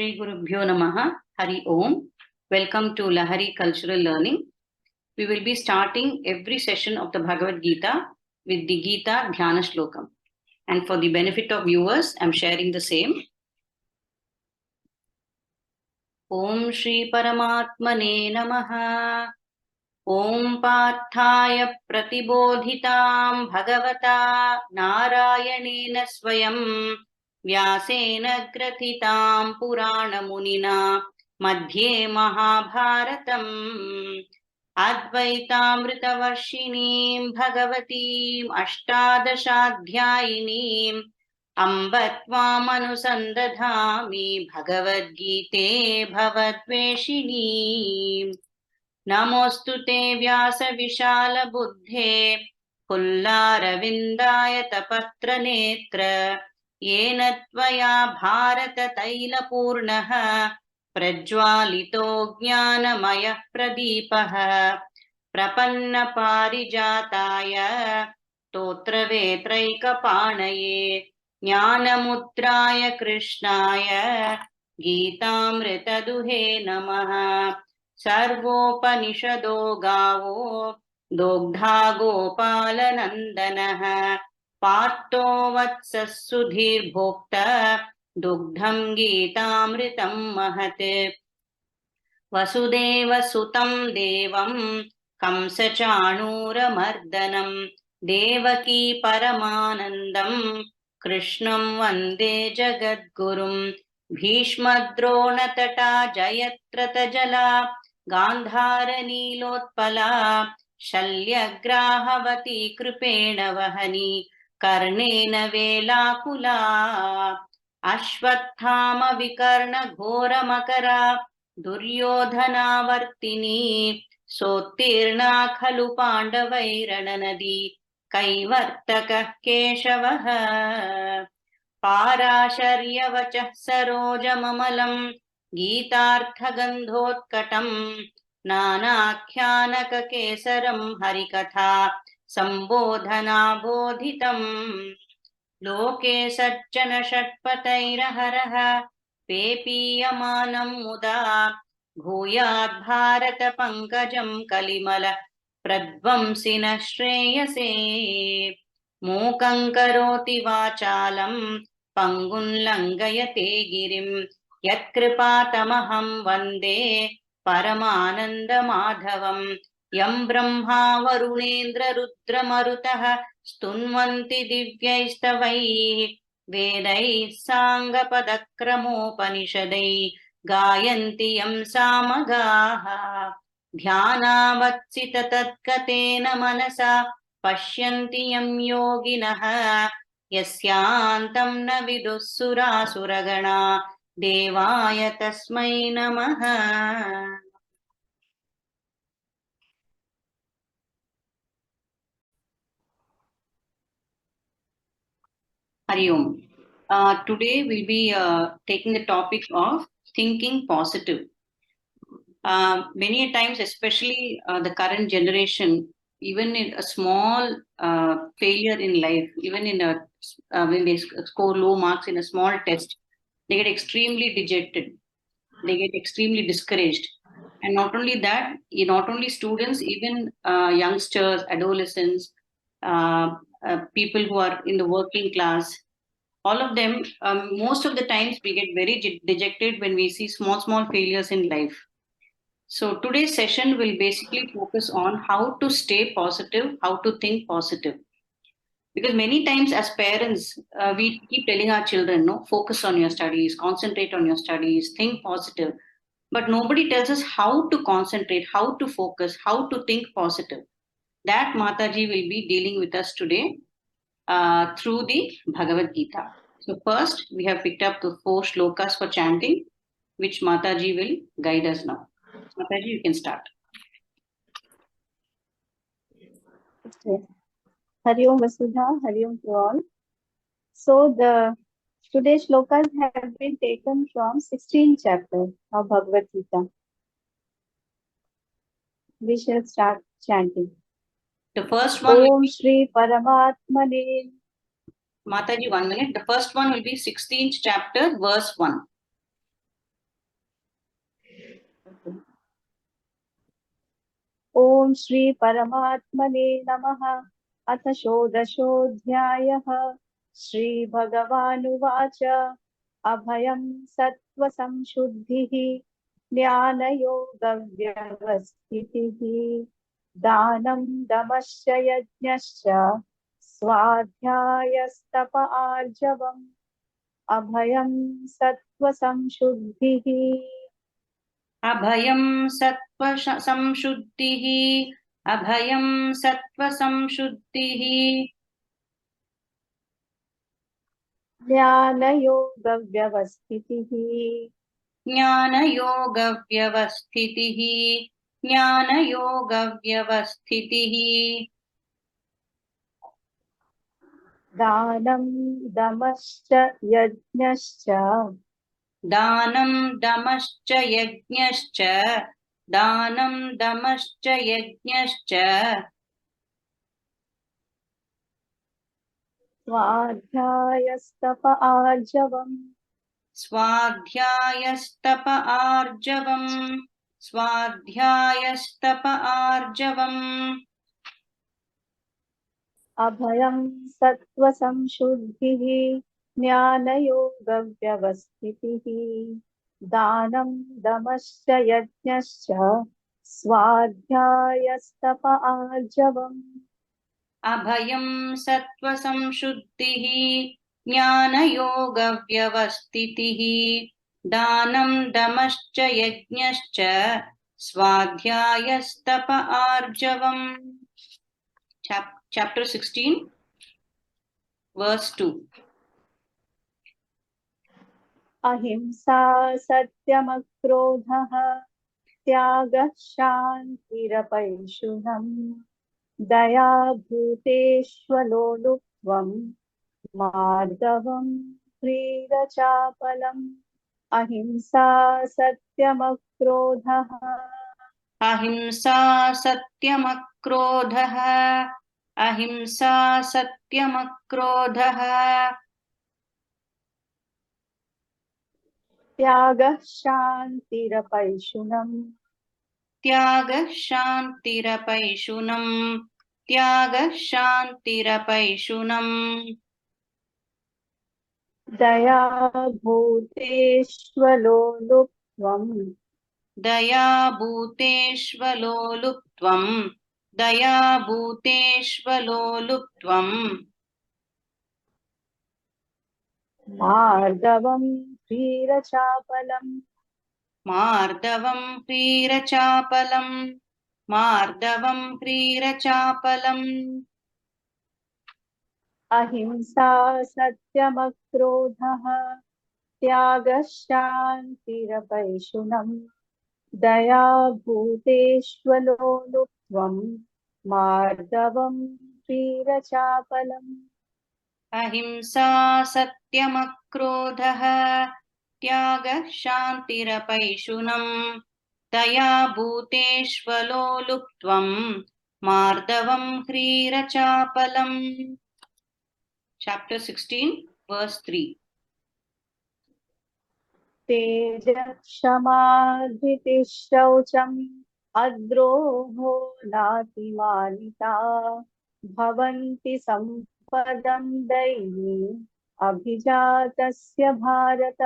Shri Gurubhyo Namaha. Hari Om. Welcome to Lahari Cultural Learning. We will be starting every session of the Bhagavad Gita with the Gita Dhyana Shlokam. And for the benefit of viewers, I am sharing the same. Om Shri Paramatmane Namaha. Om Pathaya Pratibodhitam Bhagavata Narayanena Swayam Vyasena Grathitam Purana Munina Madhye Mahabharatam Advaitamritavarshiniim Bhagavatim Ashtadashadhyayinim Ambatvam Anusandadhami BhagavadGite Bhavatveshinim Namostute Vyasa Vishala Buddhe Pullaravindaaya Tapatra Netra Yena Tvaya Bharata Taila Purnaha Prajwalito Jnanamaya Pradipaha Prapanna Parijataya Totra Vetraika Panaye Jnanamutraya Krishnaya Geetamrita Duhe Namaha Sarvopanishado Gavo Dogdha Gopalanandanaha Pato Vatsasudhir Bhokta Dugdham Geetamritam Mahate Vasudeva Sutam Devam Kamsachanura Mardanam Devaki Paramanandam Krishnam Vande Jagadgurum Bhishmadrona Tata Jayatrata Jala Gandhara Nilotpala Shalyagrahavati Kripena Vahani Karnena Velakula Ashwathama Vikarna Ghora Makara Duryodhana Vartini Sotirna Khalu Pandavairananadi Kaivartaka Keshavaha Parasharyavachah Sarojamamalam Geetarthagandhotkatam Nanakyanaka Kesaram Harikatha Sambodhana Bodhitam Loke Sajjana Shatpatairaharaha Pepiyamanam Muda Bhuyad Bharata Pankajam Kalimala Pradvamsina Shreyase Mukam Karoti Vachalam Pangun Langayate Girim Yatkripatamaham Vande Paramananda Madhavam Yam Brahma Varunendra Rudra Marutaha Stunvanti Divyaistavai Vedai Sanga Padakramopanishadai Gayanti Yam Samagaha Dhyana Vatsita Tatkatena Manasa Pashyanti Yam Yoginaha Yasyantam na vidussura suragana Devaya Tasmai Namaha. Hari Om. Today we'll be taking the topic of thinking positive. Many times, especially the current generation, even in a small failure in life, even in a when they score low marks in a small test, they get extremely dejected. They get extremely discouraged. And not only that, not only students, even youngsters, adolescents, people who are in the working class, all of them, most of the times we get very dejected when we see small failures in life. So today's session will basically focus on how to stay positive, how to think positive. Because many times as parents, we keep telling our children, no, focus on your studies, concentrate on your studies, think positive. But nobody tells us how to concentrate, how to focus, how to think positive. That Mataji will be dealing with us today through the Bhagavad Gita. So first, we have picked up the 4 slokas for chanting, which Mataji will guide us now. Mataji, you can start. Okay. Hari Om Vasudha, Hari Om to all. So today's shlokas have been taken from 16th chapter of Bhagavad Gita. We shall start chanting. The first one Om Shri Paramatmane. Mataji, 1 minute. The first one will be 16th chapter, verse 1. ॐ श्री परमात्मने नमः। अथ षोडशोऽध्यायः। श्रीभगवानुवाच अभयं सत्त्वसंशुद्धिः ज्ञानयोगव्यवस्थितिः दानं दमश्च यज्ञश्च स्वाध्यायस्तप आर्जवम् अभयं सत्त्वसंशुद्धिः अभयं सत्त्वसंशुद्धिः अभयं सत्त्वसंशुद्धिः ज्ञानयोगव्यवस्थितिः ज्ञानयोगव्यवस्थितिः ज्ञानयोगव्यवस्थितिः दानं दमश्च यज्ञश्च दानं दमश्च यज्ञश्च दानं दमश्च यज्ञश्च स्वाध्यायस्तप आर्जवम् स्वाध्यायस्तप आर्जवम् स्वाध्यायस्तप आर्जवम् अभयं सत्त्वसंशुद्धिः ज्ञानयोगव्यवस्थितिः दानं दमश्च यज्ञश्च स्वाध्यायस्तप आर्जवम् अभयं सत्त्वसंशुद्धिः ज्ञानयोगव्यवस्थितिः दानं दमश्च यज्ञश्च स्वाध्यायस्तप आर्जवम् Chapter 16 verse 2 अहिंसा सत्यमक्रोधः त्यागः शान्तिरपैशुनम् दया भूतेष्वलोलुप्त्वम् मार्दवम् ह्रीरचापलम् अहिंसा सत्यमक्रोधः अहिंसा सत्यमक्रोधः अहिंसा सत्यमक्रोधः त्यागः शान्तिरपैशुनम् त्यागः शान्तिरपैशुनम् त्यागः शान्तिरपैशुनम् दया भूतेष्वलोलुप्त्वम् दयाभूतेष्वलोलुप्त्वम् दयाभूतेष्वलोलुप्त्वम् मार्दवम् ह्रीरचापलम् मार्दवम् ह्रीरचापलम् मार्दवम् ह्रीरचापलम् अहिंसा सत्यमक्रोधः त्यागः शान्तिरपैशुनम् दया भूतेष्वलोलुप्त्वम् मार्दवम् ह्रीरचापलम् अहिंसा सत्यमक्रोधः त्यागः शान्तिरपैशुनम् दयाभूतेष्वलोलुप्त्वम् मार्दवम् ह्रीरचापलम् Chapter 16 verse 3 तेजः क्षमा धृतिः शौचम् अद्रोहो नातिमानिता भवन्ति सम्पदं दैवी अभिजातस्य भारत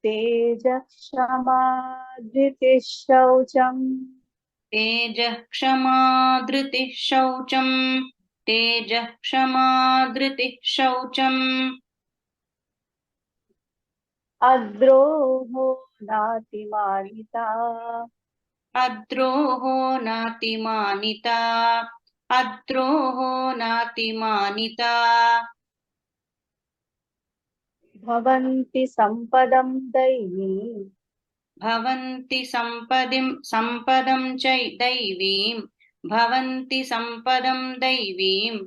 तेजः क्षमा धृतिः शौचम् तेजः क्षमा धृतिः शौचम् तेजः क्षमा धृतिः शौचम् अद्रोहो नातिमानिता अद्रोहो नातिमानिता अद्रोहो नातिमानिता भवन्ति सम्पदं दैवी भवन्ति सम्पदं च दैवीम् भवन्ति सम्पदं दैवीम्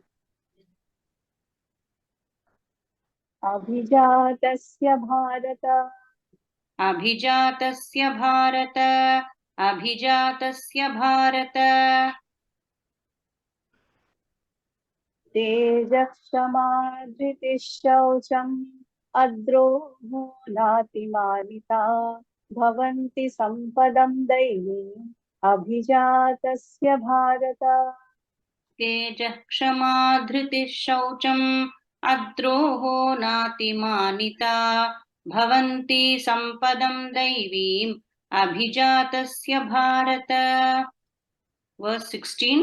अभिजातस्य भारत अभिजातस्य भारत अभिजातस्य भारत तेजः क्षमा धृतिः शौचम् अद्रोहो नातिमानिता भवन्ति सम्पदं दैवी अभिजातस्य भारत तेजः क्षमा धृतिः शौचम् अद्रोहो नातिमानिता भवन्ति सम्पदं दैवीम् अभिजातस्य भारत. Verse 16,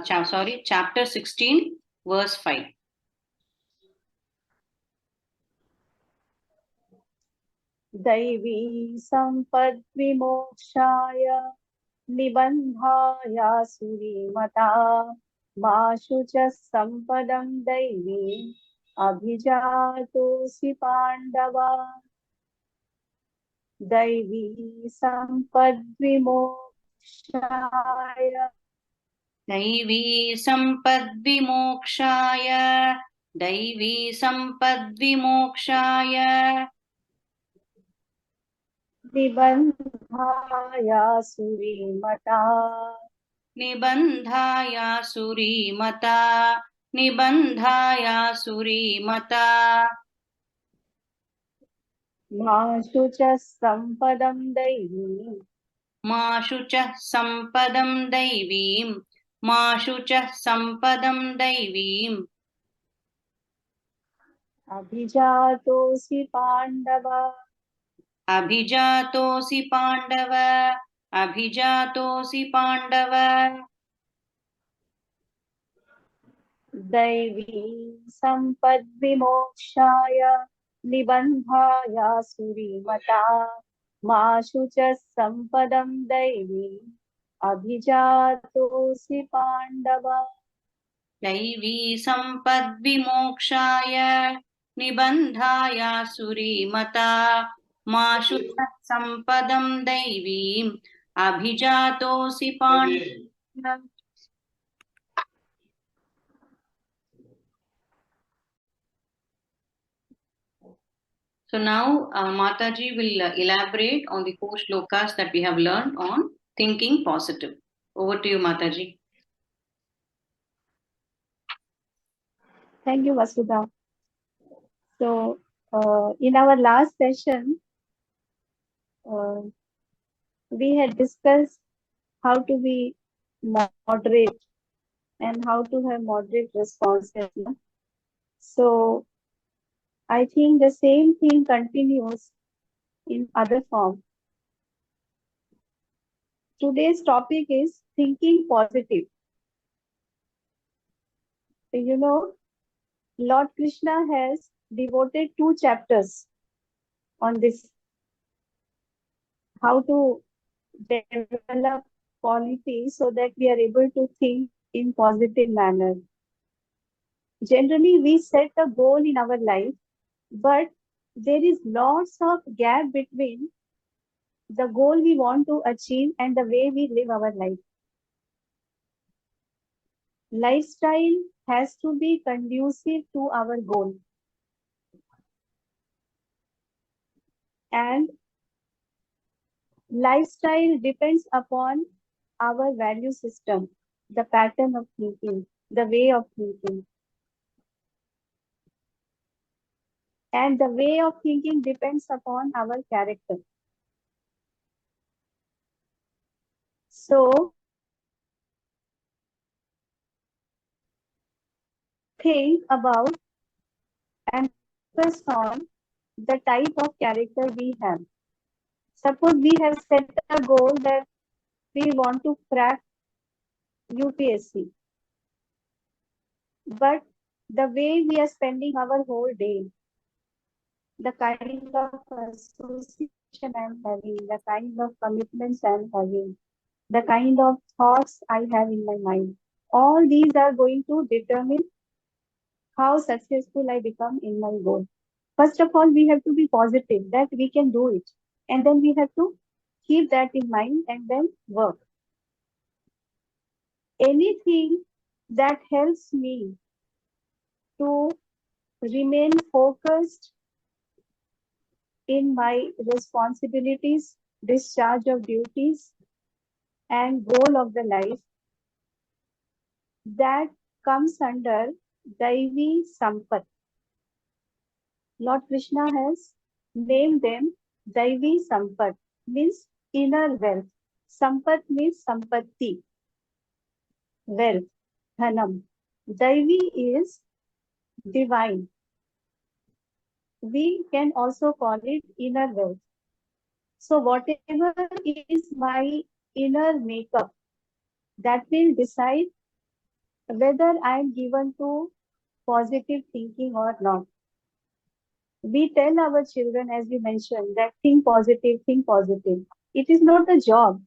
chapter 16, verse 5. दैवी सम्पद्विमोक्षाय निबन्धाय सुरीमता माशु च सम्पदं दैवीम् अभिजातोऽसि पाण्डव दैवी सम्पद्विमोक्षाय दैवी सम्पद्विमोक्षाय दैवी सम्पद्विमोक्षाय निबन्धाय सुरीमता निबन्धाय सुरीमता निबन्धाय सुरीमता माशु च सम्पदं दैवीम् माशु च सम्पदं दैवीम् माशु च सम्पदं दैवीम् अभिजातोऽसि पाण्डव अभिजातोऽसि पाण्डव अभिजातोऽसि पाण्डव दैवी सम्पद्विमोक्षाय निबन्धाय सुरीमता माशु च सम्पदं दैवीम् अभिजातोऽसि पाण्डव दैवी सम्पद्विमोक्षाय निबन्धाय सुरीमता माशु च सम्पदं दैवीम् अभिजातोऽसि Pandava. So now Mataji will elaborate on the 4 shlokas that we have learned on thinking positive. Over to you, Mataji. Thank you, Vasudha. So, in our last session, we had discussed how to be moderate and how to have moderate responses. So, I think the same thing continues in other form. Today's topic is thinking positive. You know, Lord Krishna has devoted 2 chapters on this, how to develop qualities so that we are able to think in positive manner. Generally, we set a goal in our life, but there is lots of gap between the goal we want to achieve and the way we live our life. Lifestyle has to be conducive to our goal. And lifestyle depends upon our value system, the pattern of thinking, the way of thinking. And the way of thinking depends upon our character. So, think about and focus on the type of character we have. Suppose we have set a goal that we want to crack UPSC, but the way we are spending our whole day, the kind of association I'm having, the kind of commitments I'm having, the kind of thoughts I have in my mind, all these are going to determine how successful I become in my goal. First of all, we have to be positive that we can do it. And then we have to keep that in mind and then work. Anything that helps me to remain focused in my responsibilities, discharge of duties, and goal of the life, that comes under Daivi Sampat. Lord Krishna has named them Daivi Sampat, means inner wealth. Sampat means sampatti, wealth, dhanam. Daivi is divine. We can also call it inner wealth. So whatever is my inner makeup, that will decide whether I am given to positive thinking or not. We tell our children, as we mentioned, that think positive, think positive. It is not a job.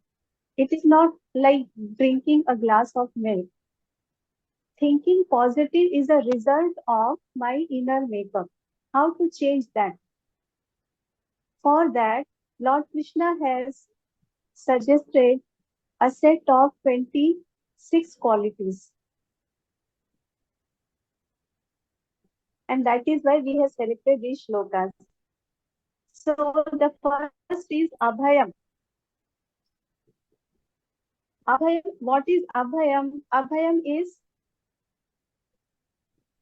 It is not like drinking a glass of milk. Thinking positive is a result of my inner makeup. How to change that? For that, Lord Krishna has suggested a set of 26 qualities. And that is why we have selected these shlokas. So the first is Abhayam. Abhayam, what is Abhayam? Abhayam is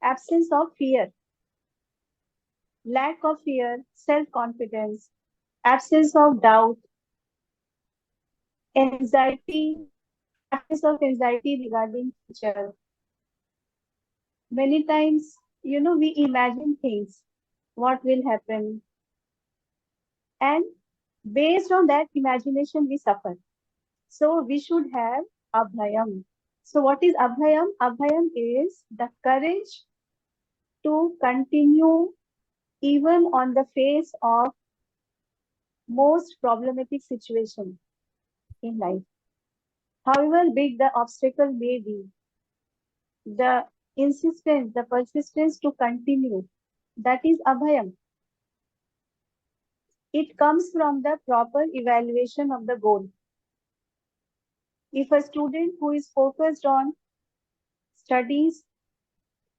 absence of fear, lack of fear, self-confidence, absence of doubt, anxiety, absence of anxiety regarding future. Many times, we imagine things, what will happen, and based on that imagination, we suffer. So we should have Abhayam. So what is Abhayam? Abhayam is the courage to continue even on the face of most problematic situation in life. However big the obstacle may be, the insistence, the persistence to continue, that is Abhayam. It comes from the proper evaluation of the goal. If a student who is focused on studies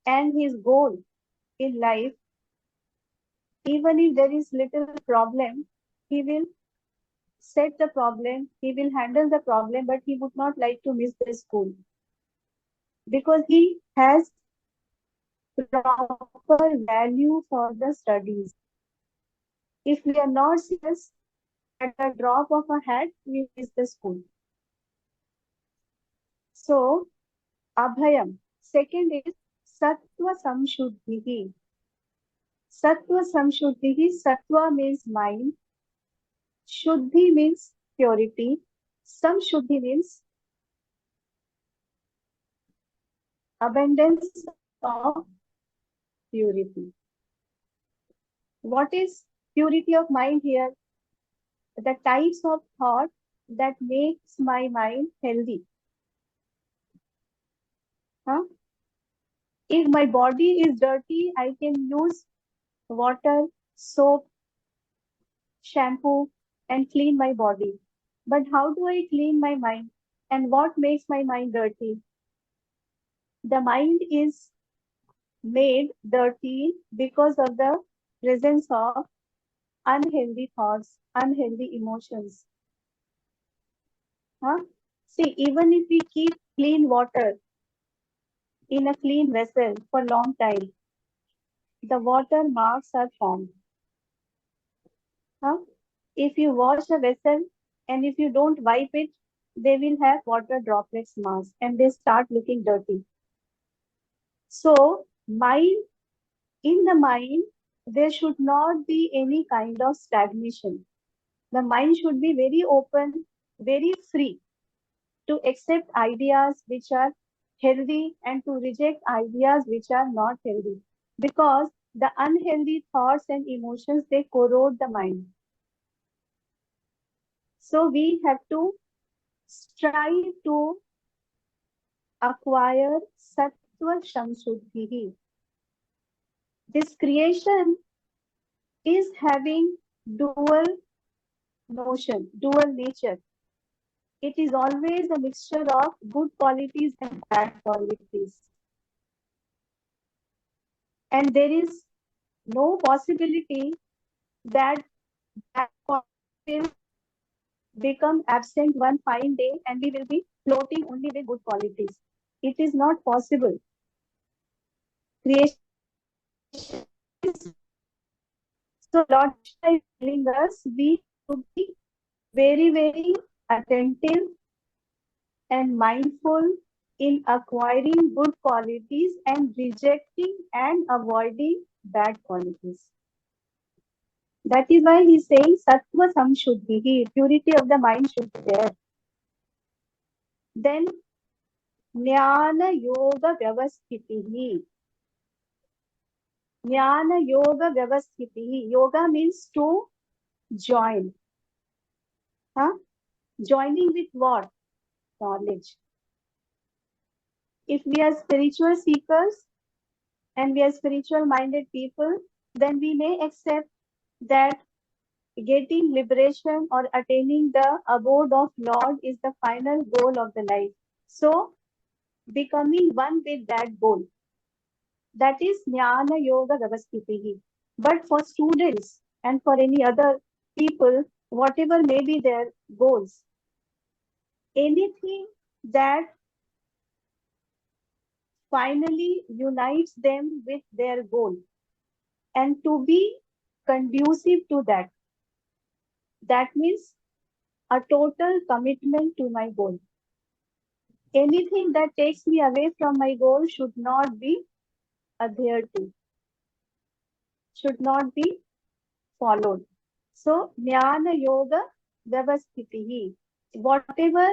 and his goal in life, even if there is little problem, he will set the problem, he will handle the problem, but he would not like to miss the school because he has proper value for the studies. If we are not serious, at the drop of a hat, we miss the school. So, Abhayam. Second is Sattva Samshuddhihi. Sattva Samshuddhihi. Sattva means mind. Shuddhi means purity. Samshuddhi means abundance of purity. What is purity of mind here? The types of thought that makes my mind healthy. Huh? If my body is dirty, I can use water, soap, shampoo, and clean my body. But how do I clean my mind? And what makes my mind dirty? The mind is made dirty because of the presence of unhealthy thoughts, unhealthy emotions. Huh? See, even if we keep clean water in a clean vessel for a long time, the water marks are formed. Huh? If you wash a vessel and if you don't wipe it, they will have water droplets marks and they start looking dirty. So, in the mind, there should not be any kind of stagnation. The mind should be very open, very free to accept ideas which are healthy and to reject ideas which are not healthy. Because the unhealthy thoughts and emotions, they corrode the mind. So we have to strive to acquire Sattva Shamshuddhi. This creation is having dual notion, dual nature. It is always a mixture of good qualities and bad qualities. And there is no possibility that bad qualities will become absent one fine day and we will be floating only with good qualities. It is not possible. Creation is so Lord Krishna is telling us we should be very, very attentive, and mindful in acquiring good qualities and rejecting and avoiding bad qualities. That is why he's saying sattva samshuddhi, purity of the mind should be there. Then jnana yoga vyavasthitihi. Jnana yoga vyavasthitihi. Yoga means to join. Huh? Joining with what? Knowledge. If we are spiritual seekers and we are spiritual minded people, then we may accept that getting liberation or attaining the abode of Lord is the final goal of the life. So, becoming one with that goal. That is Jnana Yoga Vyavasthitihi. But for students and for any other people, whatever may be their goals, anything that finally unites them with their goal and to be conducive to that, that means a total commitment to my goal. Anything that takes me away from my goal should not be adhered to, should not be followed. So, Jnana Yoga Vyavasthitihi. Whatever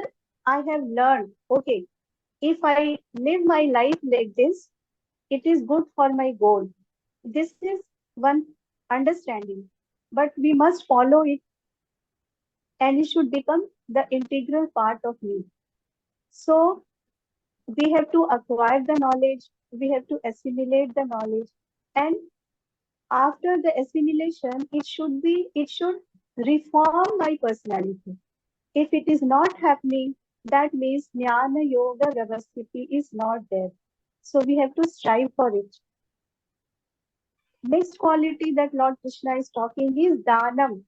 I have learned, okay, if I live my life like this, it is good for my goal. This is one understanding, but we must follow it and it should become the integral part of me. So, we have to acquire the knowledge, we have to assimilate the knowledge, and after the assimilation, it should reform my personality. If it is not happening, that means Jnana Yoga Vyavasthiti is not there. So we have to strive for it. Next quality that Lord Krishna is talking is Danam.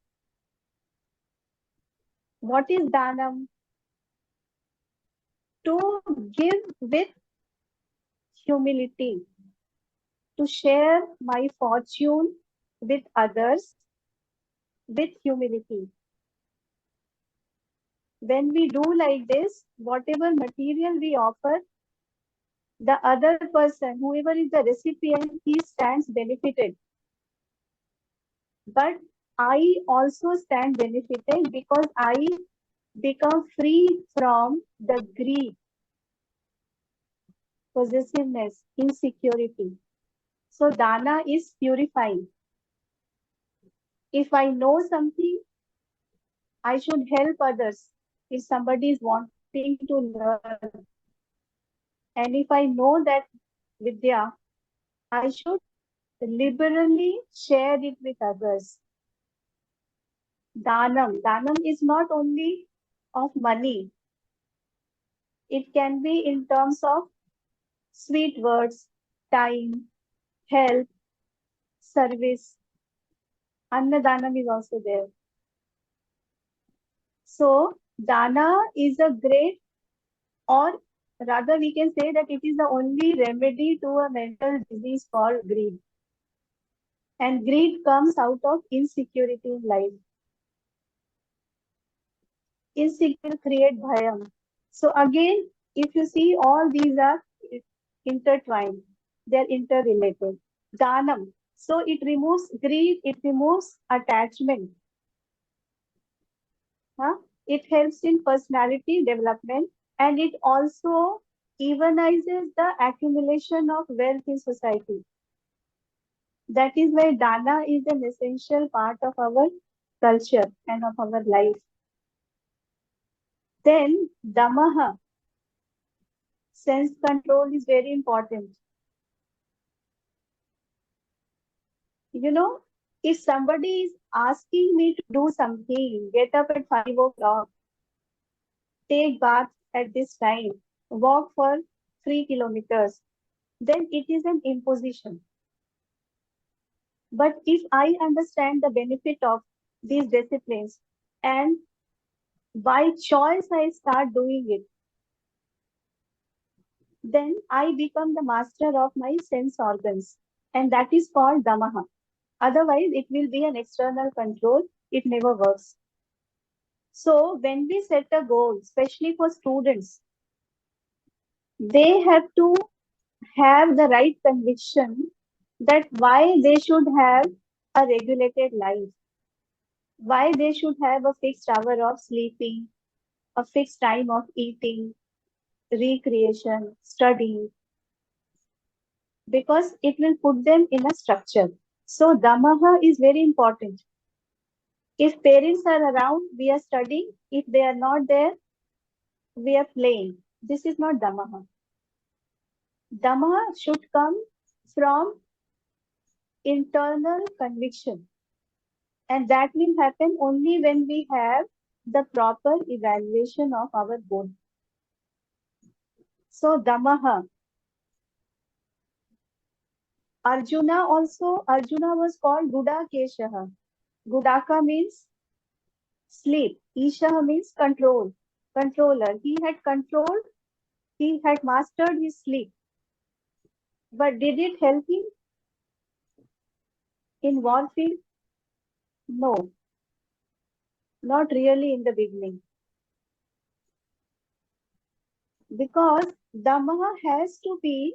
What is Danam? To give with humility, to share my fortune with others with humility. When we do like this, whatever material we offer, the other person, whoever is the recipient, he stands benefited. But I also stand benefited because I become free from the greed, possessiveness, insecurity. So dana is purifying. If I know something, I should help others. If somebody is wanting to learn, and if I know that Vidya, I should liberally share it with others. Danam. Danam is not only of money. It can be in terms of sweet words, time, help, service. Annadanam is also there. So, dana is a great, or rather we can say that it is the only remedy to a mental disease called greed. And greed comes out of insecurity in life. Insecurity create bhayam. So again, if you see, all these are intertwined, they're interrelated. Danam. So it removes greed, it removes attachment. Huh? It helps in personality development, and it also evenizes the accumulation of wealth in society. That is why dana is an essential part of our culture and of our life. Then damaha, sense control, is very important. You know, if somebody is asking me to do something, get up at 5 o'clock, take bath at this time, walk for 3 kilometers, then it is an imposition. But if I understand the benefit of these disciplines and by choice I start doing it, then I become the master of my sense organs. And that is called damaha. Otherwise, it will be an external control. It never works. So when we set a goal, especially for students, they have to have the right conviction that why they should have a regulated life, why they should have a fixed hour of sleeping, a fixed time of eating, recreation, studying, because it will put them in a structure. So Damaha is very important. If parents are around, we are studying. If they are not there, we are playing. This is not Damaha. Damaha should come from internal conviction. And that will happen only when we have the proper evaluation of our goal. So Damaha. Arjuna was called Gudakeshaha. Gudaka means sleep. Isha means controller. He had mastered his sleep. But did it help him in warfield? No, not really in the beginning. Because Dhamma has to be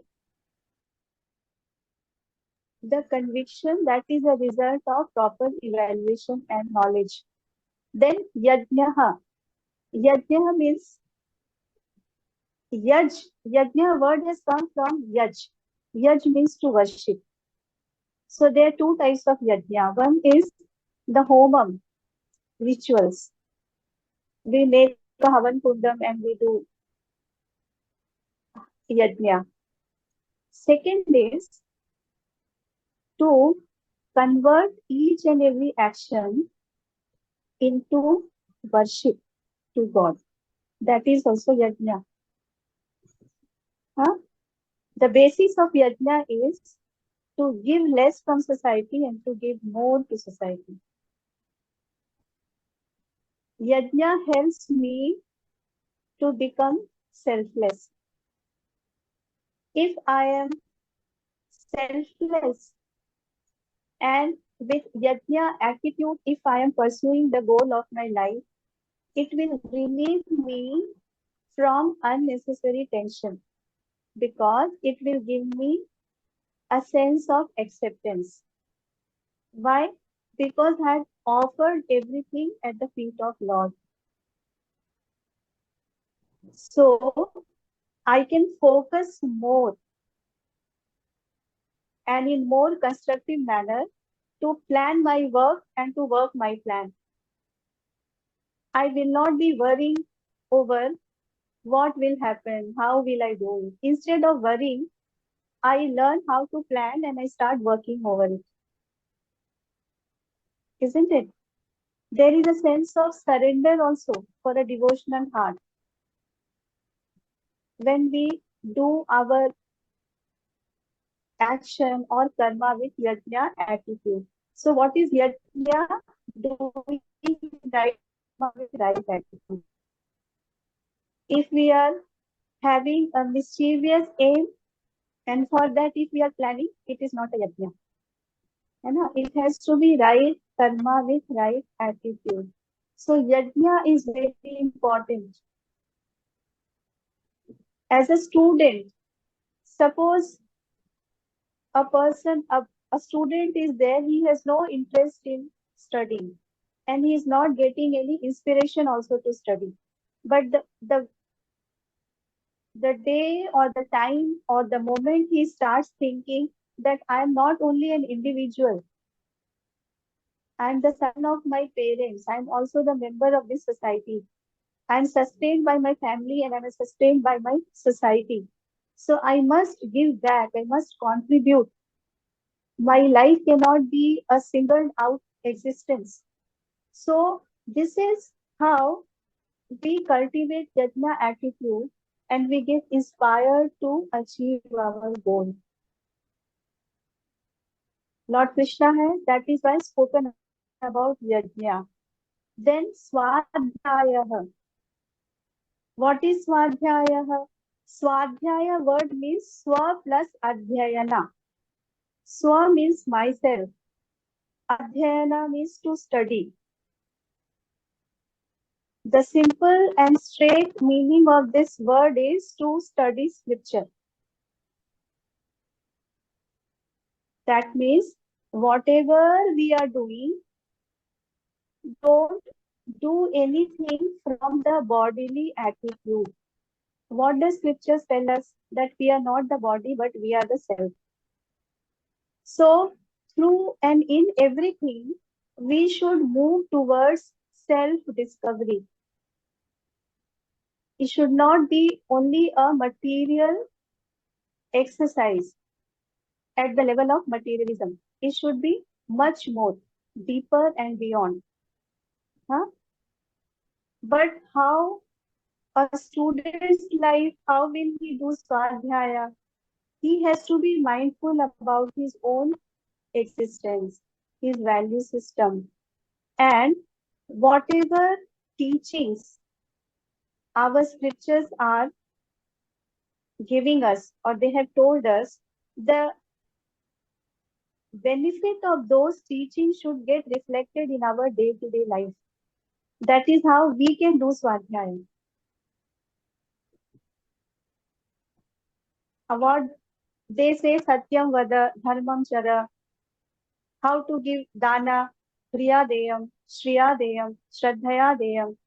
the conviction that is a result of proper evaluation and knowledge. Then Yajnaha. Yajna means Yaj. Yajna word has come from Yaj. Yaj means to worship. So there are two types of Yajna. One is the Homam rituals. We make a Havan Kundam and we do Yajna. Second is to convert each and every action into worship to God. That is also Yajna. Huh? The basis of Yajna is to give less from society and to give more to society. Yajna helps me to become selfless. If I am selfless and with Yajna attitude, if I am pursuing the goal of my life, it will relieve me from unnecessary tension because it will give me a sense of acceptance. Why? Because I have offered everything at the feet of Lord. So I can focus more and in more constructive manner to plan my work and to work my plan. I will not be worrying over what will happen, how will I do it. Instead of worrying, I learn how to plan and I start working over it. Isn't it? There is a sense of surrender also for a devotional heart. When we do our action or karma with yajna attitude. So what is yajna? Doing right karma with right attitude. If we are having a mischievous aim and for that if we are planning, it is not a yajna. It has to be right karma with right attitude. So yajna is very important. As a student, suppose a student is there, he has no interest in studying and he is not getting any inspiration also to study. But the day or the time or the moment he starts thinking that I am not only an individual, I am the son of my parents, I am also the member of this society. I am sustained by my family and I am sustained by my society. So I must give back, I must contribute. My life cannot be a singled out existence. So this is how we cultivate yajna attitude and we get inspired to achieve our goal. Lord Krishna has, that is why spoken about yajna. Then swadhyaya. What is swadhyaya? Swadhyaya word means swa plus adhyayana. Swa means myself. Adhyayana means to study. The simple and straight meaning of this word is to study scripture. That means whatever we are doing, don't do anything from the bodily attitude. What does scriptures tell us? That we are not the body, but we are the self. So, through and in everything, we should move towards self-discovery. It should not be only a material exercise at the level of materialism. It should be much more, deeper and beyond. Huh? But how a student's life, how will he do Swadhyaya? He has to be mindful about his own existence, his value system, and whatever teachings our scriptures are giving us or they have told us, the benefit of those teachings should get reflected in our day-to-day life. That is how we can do Swadhyaya. What they say, Satyam Vada, Dharmam Chara, how to give dana, Priya Deyam, Shriya Deyam, Shraddhaya Deyam.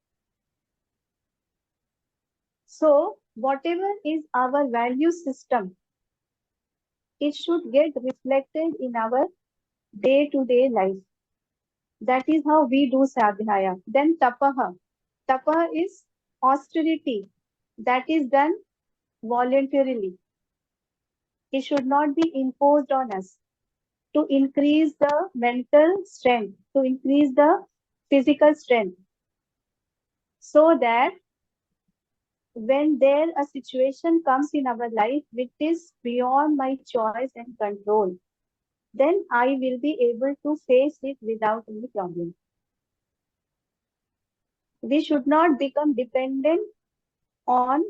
So, whatever is our value system, it should get reflected in our day-to-day life. That is how we do sadhyaya. Then tapaha. Tapaha is austerity that is done voluntarily. It should not be imposed on us to increase the mental strength, to increase the physical strength, so that when there a situation comes in our life which is beyond my choice and control, then I will be able to face it without any problem. We should not become dependent on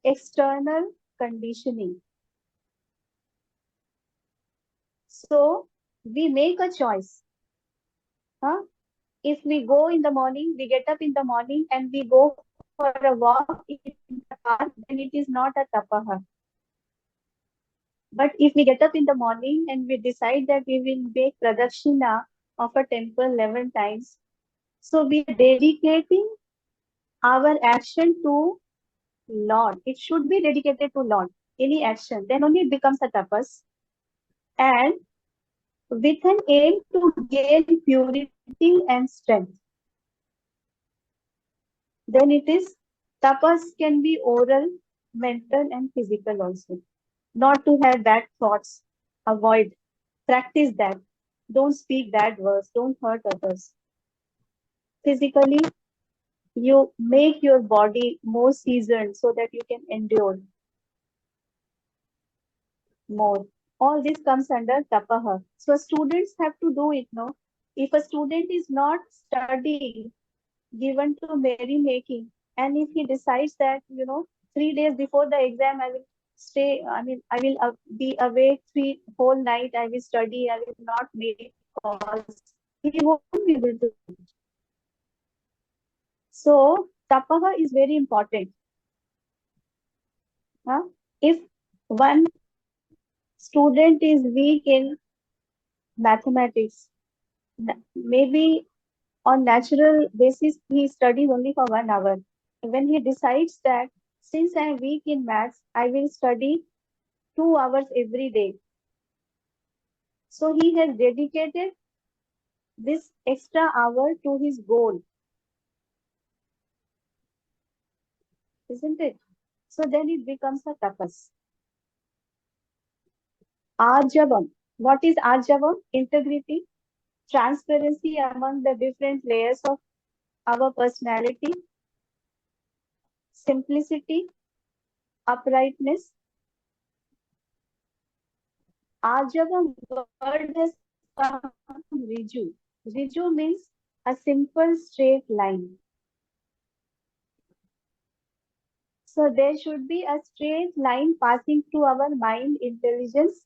external conditioning. So we make a choice. Huh? If we go in the morning, we get up in the morning and we go for a walk in the park, then it is not a tapaha. But if we get up in the morning and we decide that we will make pradakshina of a temple 11 times, so we are dedicating our action to Lord. It should be dedicated to Lord. Any action, then only it becomes a tapas. And with an aim to gain purity and strength. Then it is tapas can be oral, mental, and physical also. Not to have bad thoughts. Avoid. Practice that. Don't speak bad words. Don't hurt others. Physically, you make your body more seasoned so that you can endure more. All this comes under tapaha. So students have to do it, no? If a student is not studying, given to merrymaking, and if he decides that, 3 days before the exam, I will stay, I will be awake 3 whole night, I will study, I will not make calls, he won't be able to. So, tapaha is very important. Huh? If one student is weak in mathematics, maybe on natural basis, he studies only for 1 hour. When he decides that since I am weak in maths, I will study 2 hours every day. So he has dedicated this extra hour to his goal, isn't it? So then it becomes a tapas. Arjavam. What is Arjavam? Integrity, transparency among the different layers of our personality, simplicity, uprightness. Arjavam word has come from Riju. Riju means a simple straight line. So there should be a straight line passing through our mind, intelligence,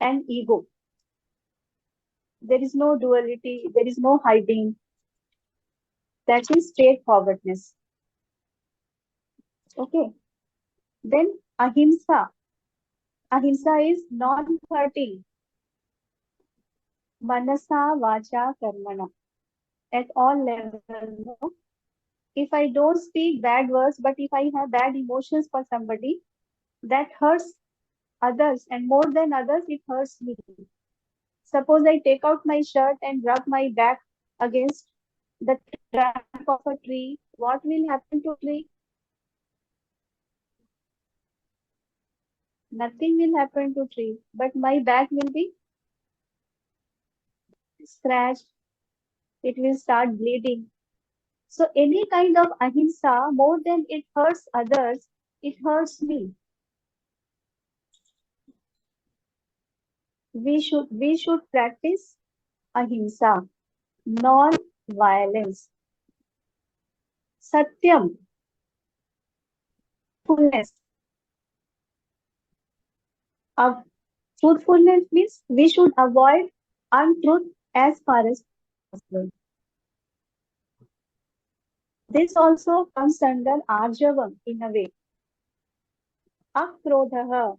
and ego. There is no duality, there is no hiding. That is straightforwardness. Okay. Then ahimsa. Ahimsa is non-hurting. Manasa, vacha, karmana. At all levels. No? If I don't speak bad words, but if I have bad emotions for somebody, that hurts others, and more than others, it hurts me. Suppose I take out my shirt and rub my back against the trunk of a tree, what will happen to tree? Nothing will happen to tree, but my back will be scratched, it will start bleeding. So any kind of ahimsa, more than it hurts others, it hurts me. We should practice ahimsa, non-violence. Satyam, fullness. Of truthfulness means we should avoid untruth as far as possible. This also comes under arjavam in a way. Akrodha.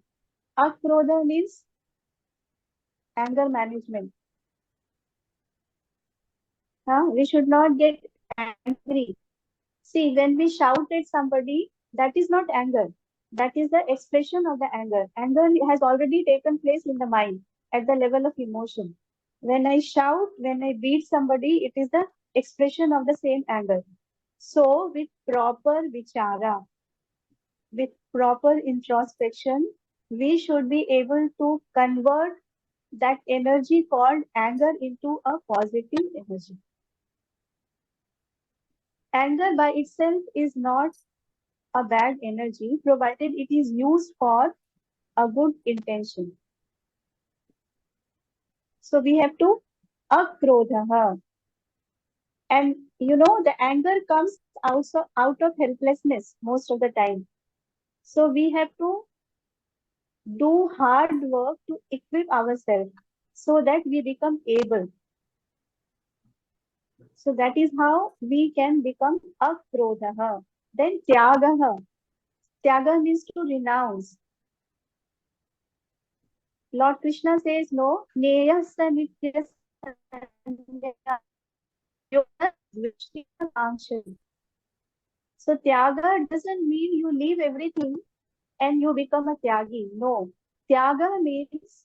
Akrodha means anger management. We should not get angry. See, when we shout at somebody, that is not anger. That is the expression of the anger. Anger has already taken place in the mind at the level of emotion. When I shout, when I beat somebody, it is the expression of the same anger. So, with proper vichara, with proper introspection, we should be able to convert that energy called anger into a positive energy. Anger by itself is not a bad energy, provided it is used for a good intention. So we have to akrodha. And the anger comes also out of helplessness most of the time. So we have to do hard work to equip ourselves so that we become able. So that is how we can become akrodha. Then tyagaha. Tyaga means to renounce. Lord Krishna says, no, neyasa nityasa so tyaga doesn't mean you leave everything and you become a tyagi. No. Tyaga means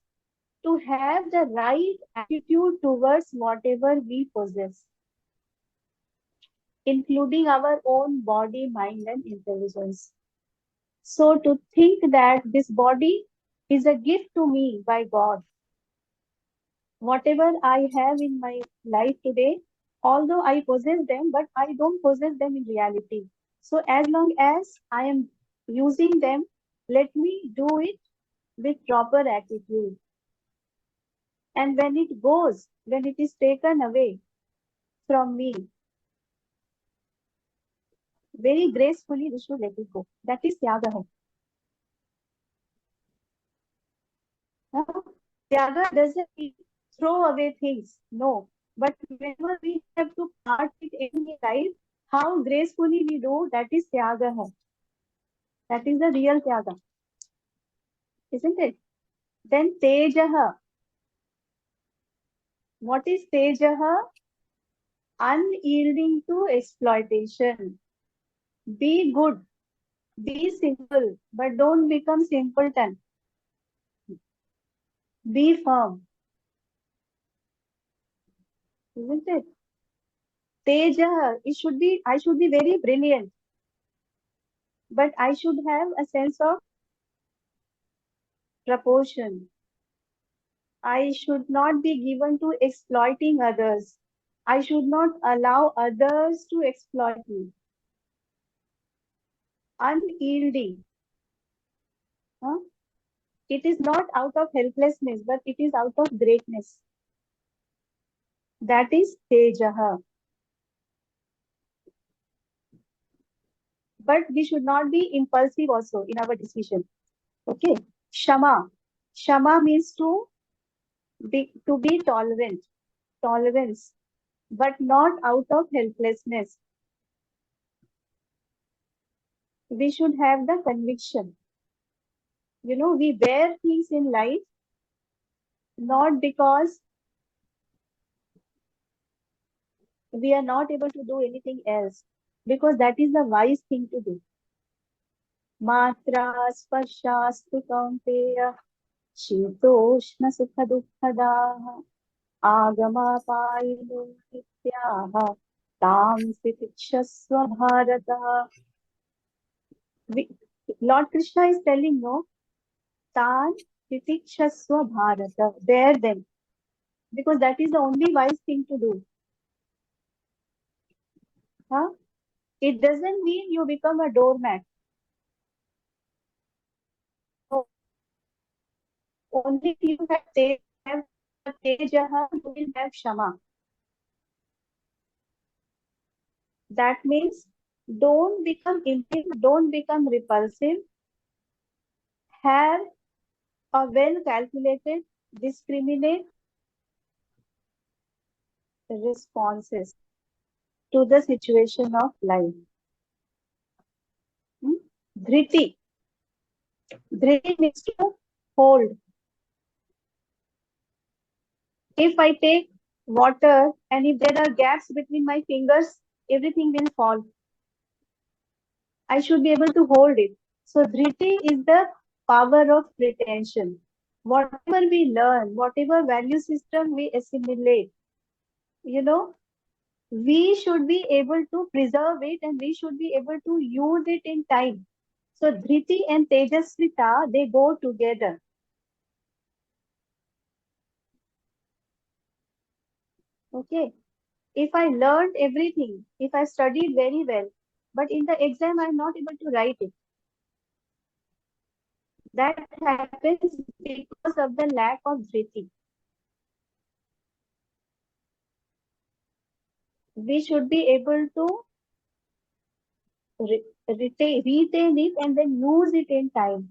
to have the right attitude towards whatever we possess, including our own body, mind, and intelligence. So to think that this body is a gift to me by God. Whatever I have in my life today, although I possess them, but I don't possess them in reality. So as long as I am using them, let me do it with proper attitude. And when it goes, when it is taken away from me, very gracefully we should let it go. That is Tyaga. Tyaga doesn't mean throw away things. No. But whenever we have to part with any life, how gracefully we do, that is Tyaga. That is the real Tyaga. Isn't it? Then Tejaha. What is Tejaha? Unyielding to exploitation. Be good. Be simple. But don't become simpleton. Be firm. Isn't it? Tejaha. I should be very brilliant. But I should have a sense of proportion. I should not be given to exploiting others. I should not allow others to exploit me. Unyielding. Huh? It is not out of helplessness, but it is out of greatness. That is Tejaha. But we should not be impulsive also in our decision. Okay. Shama. Shama means to be tolerant. Tolerance. But not out of helplessness. We should have the conviction. We bear things in life not because we are not able to do anything else, because that is the wise thing to do. Matra sparshastu kaunteya शीतोष्ण सुख दुःखदाः आगमापायिनो नित्याः तां तितिक्षस्व Bharat. Lord Krishna is telling, no, tan titikshasva bharata, bear them, because that is the only wise thing to do. Huh? It doesn't mean you become a doormat. No. Only if you have tejaha, you will have shama. That means don't become impatient, don't become repulsive. Have a well calculated, discriminate responses to the situation of life. Dhriti. Dhriti means to hold. If I take water and if there are gaps between my fingers, everything will fall. I should be able to hold it. So dhriti is the power of retention. Whatever we learn, whatever value system we assimilate, we should be able to preserve it and we should be able to use it in time. So dhriti and tejasvita, they go together. Okay. If I learned everything, if I studied very well, but in the exam I'm not able to write it, that happens because of the lack of dhriti. We should be able to retain it and then use it in time.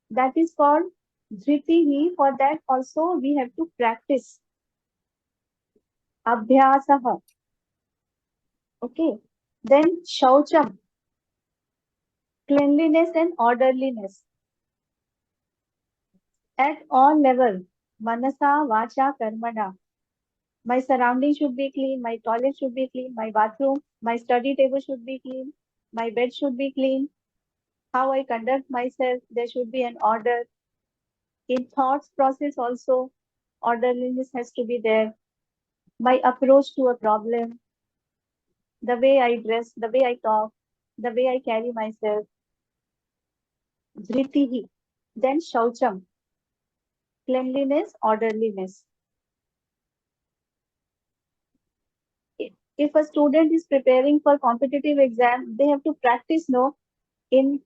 That is called dhriti. For that also we have to practice. Abhyasaha. Okay. Then shaucham, cleanliness and orderliness. At all levels, manasa, vacha, karmana. My surroundings should be clean, my toilet should be clean, my bathroom, my study table should be clean, my bed should be clean. How I conduct myself, there should be an order. In thoughts process also, orderliness has to be there. My approach to a problem, the way I dress, the way I talk, the way I carry myself. Dhritihi. Then shaucham, cleanliness, orderliness. If a student is preparing for competitive exam, they have to practice, no, in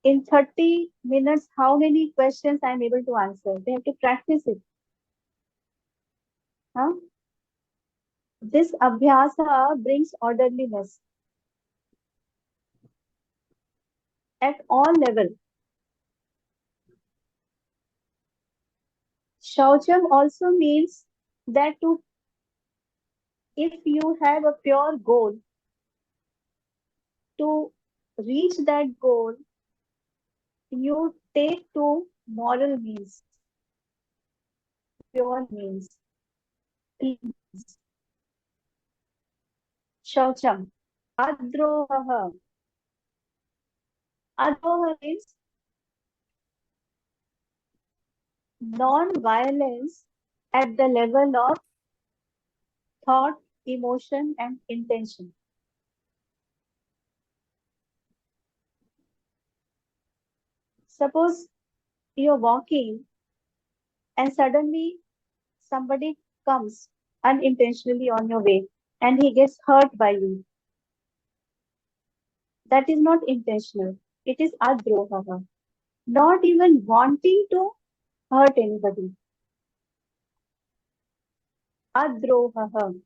30 minutes, how many questions I am able to answer. They have to practice it. Huh? This abhyasa brings orderliness at all levels. Shaucham also means that if you have a pure goal, to reach that goal, you take to moral means, pure means, clean means. Shaucham. Adroha. Adroha means non-violence at the level of thought, emotion, and intention. Suppose you're walking and suddenly somebody comes unintentionally on your way and he gets hurt by you. That is not intentional. It is adroha. Not even wanting to hurt anybody. Adroha.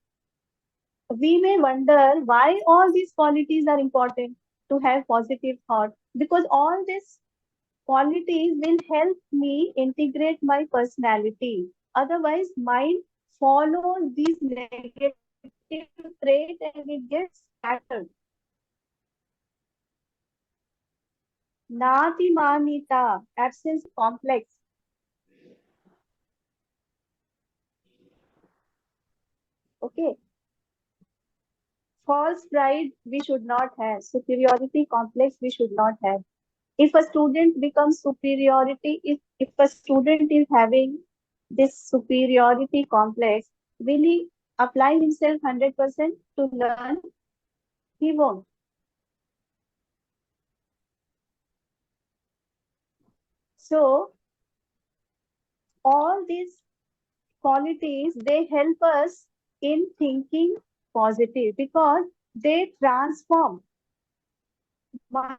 We may wonder why all these qualities are important to have positive thought, because all these qualities will help me integrate my personality. Otherwise, mind follows these negative traits and it gets scattered. Natimanita, absence complex. Okay. False pride we should not have. Superiority complex we should not have. If a student becomes superiority, if a student is having this superiority complex, will he apply himself 100% to learn? He won't. So all these qualities, they help us in thinking positive because they transform my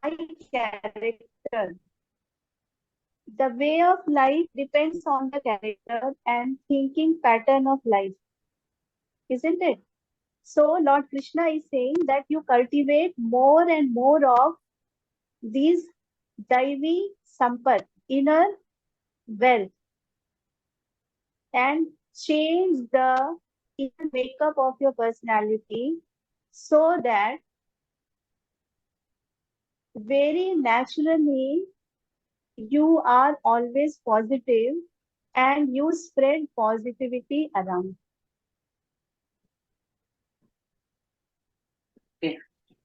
character. The way of life depends on the character and thinking pattern of life, isn't it? So Lord Krishna is saying that you cultivate more and more of these Daivi Sampat, inner wealth, and change the inner makeup of your personality so that very naturally you are always positive and you spread positivity around. Okay.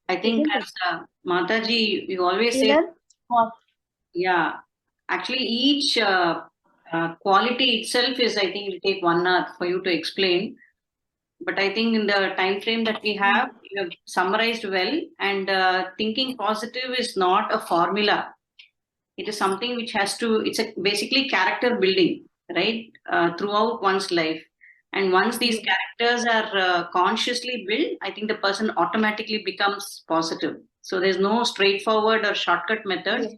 I think Isn't it? as Mataji, you always say, Inner what? yeah, actually each quality itself is, I think it'll take 1 hour for you to explain. But I think in the time frame that we have, you have summarized well. And thinking positive is not a formula. It is something which has to, it's a basically character building, right? Throughout one's life. And once these characters are consciously built, I think the person automatically becomes positive. So there's no straightforward or shortcut method. Yes.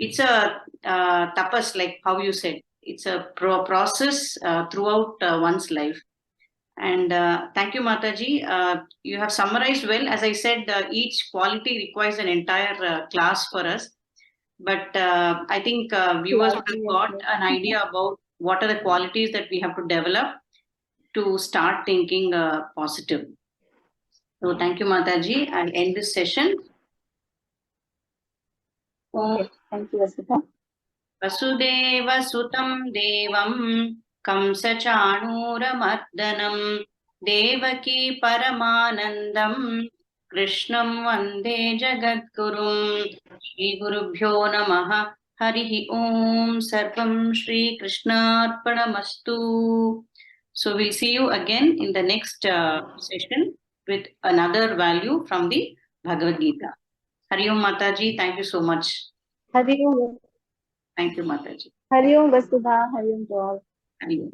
It's a tapas, like how you said. It's a process throughout one's life. And thank you, Mataji. You have summarized well. As I said, each quality requires an entire class for us. But I think viewers Yes, would have yes, got yes. an idea about what are the qualities that we have to develop to start thinking positive. So thank you, Mataji. I'll end this session. Okay. Thank you, Vasudha. Vasudev सुतं देवं कंसचाणूरमर्दनं देवकी परमानन्दं कृष्णं वन्दे जगद्गुरुं श्रीगुरुभ्यो नमः हरिः ॐ सर्वं श्रीकृष्णार्पणमस्तु. So we'll see you again in the next session with another value from the Bhagavad Gita. Hari Om Mataji, thank you so much. Hari Om. Thank you, Mataji. Hari Om, Vasudha. Hari Om to all. Hari Om.